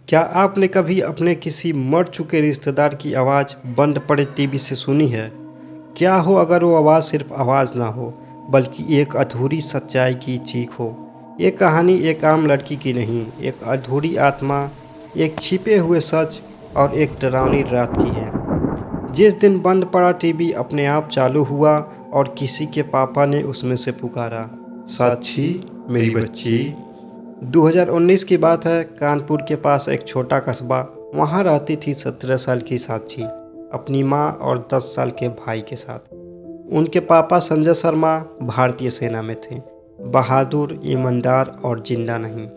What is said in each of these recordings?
क्या आपने कभी अपने किसी मर चुके रिश्तेदार की आवाज़ बंद पड़े टीवी से सुनी है? क्या हो अगर वो आवाज़ सिर्फ आवाज़ ना हो, बल्कि एक अधूरी सच्चाई की चीख हो। ये कहानी एक आम लड़की की नहीं, एक अधूरी आत्मा, एक छिपे हुए सच और एक डरावनी रात की है। जिस दिन बंद पड़ा टीवी अपने आप चालू हुआ और किसी के पापा ने उसमें से पुकारा, साक्षी मेरी बच्ची। 2019 की बात है। कानपुर के पास एक छोटा कस्बा, वहाँ रहती थी 17 साल की साक्षी अपनी माँ और 10 साल के भाई के साथ। उनके पापा संजय शर्मा भारतीय सेना में थे, बहादुर, ईमानदार और जिंदा नहीं।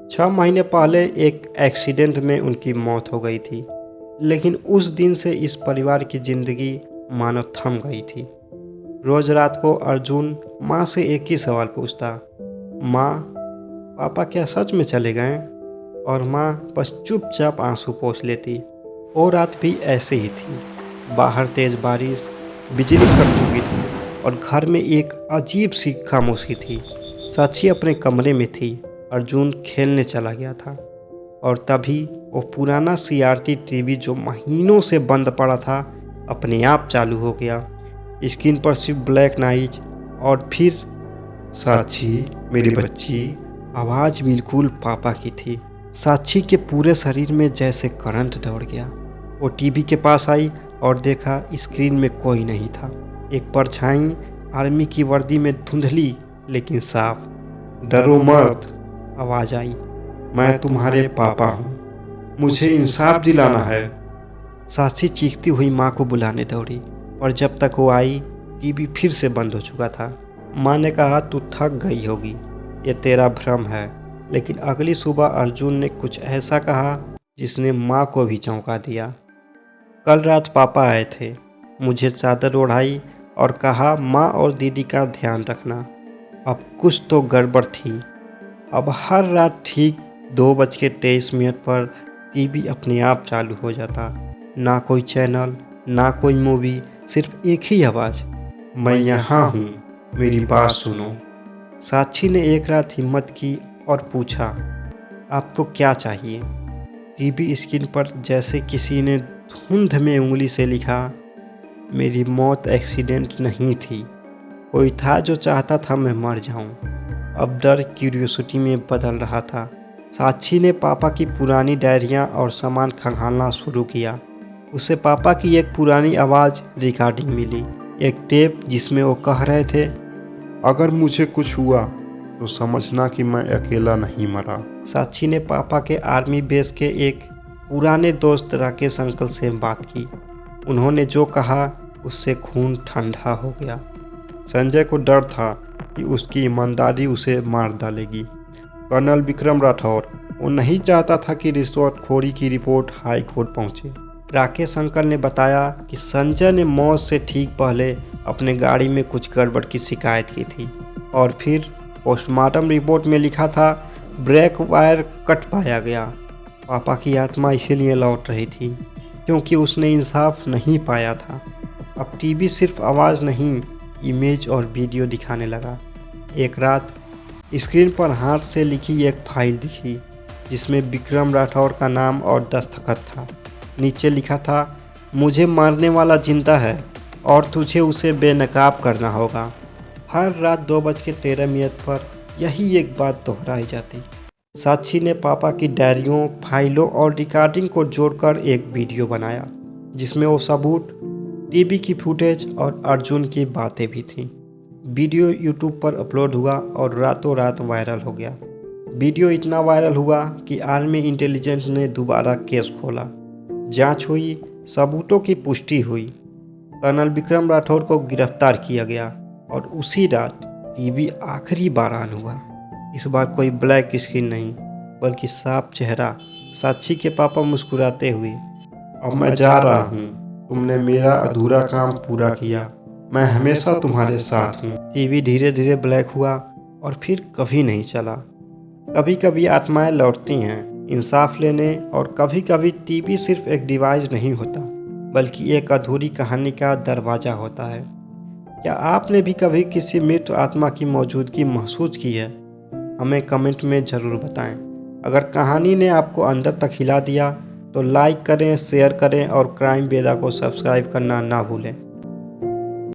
6 महीने पहले एक एक्सीडेंट में उनकी मौत हो गई थी, लेकिन उस दिन से इस परिवार की जिंदगी मानो थम गई थी। रोज रात को अर्जुन माँ से एक ही सवाल पूछता, माँ पापा क्या सच में चले गए? और माँ बस चुपचाप आंसू पोंछ लेती। वो रात भी ऐसे ही थी। बाहर तेज बारिश, बिजली कट चुकी थी और घर में एक अजीब सी खामोशी थी। साक्षी अपने कमरे में थी, अर्जुन खेलने चला गया था और तभी वो पुराना सीआरटी टीवी जो महीनों से बंद पड़ा था अपने आप चालू हो गया। स्क्रीन पर सिर्फ ब्लैक नाइट और फिर साक्षी मेरी बच्ची। आवाज़ बिल्कुल पापा की थी। साक्षी के पूरे शरीर में जैसे करंट दौड़ गया। वो टीवी के पास आई और देखा स्क्रीन में कोई नहीं था। एक परछाई आर्मी की वर्दी में धुंधली लेकिन साफ। डरो मत, आवाज़ आई, मैं तुम्हारे पापा हूँ, मुझे इंसाफ दिलाना है। साक्षी चीखती हुई माँ को बुलाने दौड़ी, और जब तक वो आई टीवी फिर से बंद हो चुका था। माँ ने कहा, तू थक गई होगी, ये तेरा भ्रम है। लेकिन अगली सुबह अर्जुन ने कुछ ऐसा कहा जिसने माँ को भी चौंका दिया। कल रात पापा आए थे, मुझे चादर ओढ़ाई और कहा, माँ और दीदी का ध्यान रखना। अब कुछ तो गड़बड़ थी। अब हर रात ठीक 2:23 पर टीवी अपने आप चालू हो जाता। ना कोई चैनल, ना कोई मूवी, सिर्फ एक ही आवाज़, मैं यहाँ हूँ, मेरी बात सुनो। साक्षी ने एक रात हिम्मत की और पूछा, आपको क्या चाहिए? टीवी स्क्रीन पर जैसे किसी ने धुंध में उंगली से लिखा, मेरी मौत एक्सीडेंट नहीं थी, कोई था जो चाहता था मैं मर जाऊं। अब डर क्यूरियोसिटी में बदल रहा था। साक्षी ने पापा की पुरानी डायरियां और सामान खंगालना शुरू किया। उसे पापा की एक पुरानी आवाज़ रिकॉर्डिंग मिली, एक टेप जिसमें वो कह रहे थे, अगर मुझे कुछ हुआ तो समझना कि मैं अकेला नहीं मरा। साक्षी ने पापा के आर्मी बेस के एक पुराने दोस्त राकेश अंकल से बात की। उन्होंने जो कहा उससे खून ठंडा हो गया। संजय को डर था कि उसकी ईमानदारी उसे मार डालेगी। कर्नल विक्रम राठौर, वो नहीं चाहता था कि रिश्वतखोरी की रिपोर्ट हाई कोर्ट पहुंचे। राकेश अंकल ने बताया कि संजय ने मौत से ठीक पहले अपने गाड़ी में कुछ गड़बड़ की शिकायत की थी और फिर पोस्टमार्टम रिपोर्ट में लिखा था, ब्रेक वायर कट पाया गया। पापा की आत्मा इसीलिए लौट रही थी क्योंकि उसने इंसाफ नहीं पाया था। अब टीवी सिर्फ आवाज़ नहीं, इमेज और वीडियो दिखाने लगा। एक रात स्क्रीन पर हाथ से लिखी एक फाइल दिखी जिसमें विक्रम राठौर का नाम और दस्तखत था। नीचे लिखा था, मुझे मारने वाला जिंदा है और तुझे उसे बेनकाब करना होगा। हर रात 2:13 पर यही एक बात दोहराई जाती। साक्षी ने पापा की डायरियों, फाइलों और रिकॉर्डिंग को जोड़कर एक वीडियो बनाया जिसमें वो सबूत, टीवी की फुटेज और अर्जुन की बातें भी थीं। वीडियो यूट्यूब पर अपलोड हुआ और रातों रात वायरल हो गया। वीडियो इतना वायरल हुआ कि आर्मी इंटेलिजेंस ने दोबारा केस खोला। जांच हुई, सबूतों की पुष्टि हुई। कर्नल विक्रम राठौर को गिरफ्तार किया गया और उसी रात टीवी आखिरी बार ऑन हुआ। इस बार कोई ब्लैक स्क्रीन नहीं, बल्कि साफ चेहरा, साक्षी के पापा मुस्कुराते हुए, अब मैं जा रहा हूँ, तुमने मेरा अधूरा काम पूरा किया, मैं हमेशा तुम्हारे साथ हूँ। टीवी धीरे धीरे ब्लैक हुआ और फिर कभी नहीं चला। कभी कभी आत्माएं लौटती हैं इंसाफ लेने, और कभी कभी टीवी सिर्फ एक डिवाइस नहीं होता, बल्कि एक अधूरी कहानी का दरवाज़ा होता है। क्या आपने भी कभी किसी मृत आत्मा की मौजूदगी महसूस की है? हमें कमेंट में ज़रूर बताएं। अगर कहानी ने आपको अंदर तक हिला दिया तो लाइक करें, शेयर करें और क्राइम बेदा को सब्सक्राइब करना ना भूलें।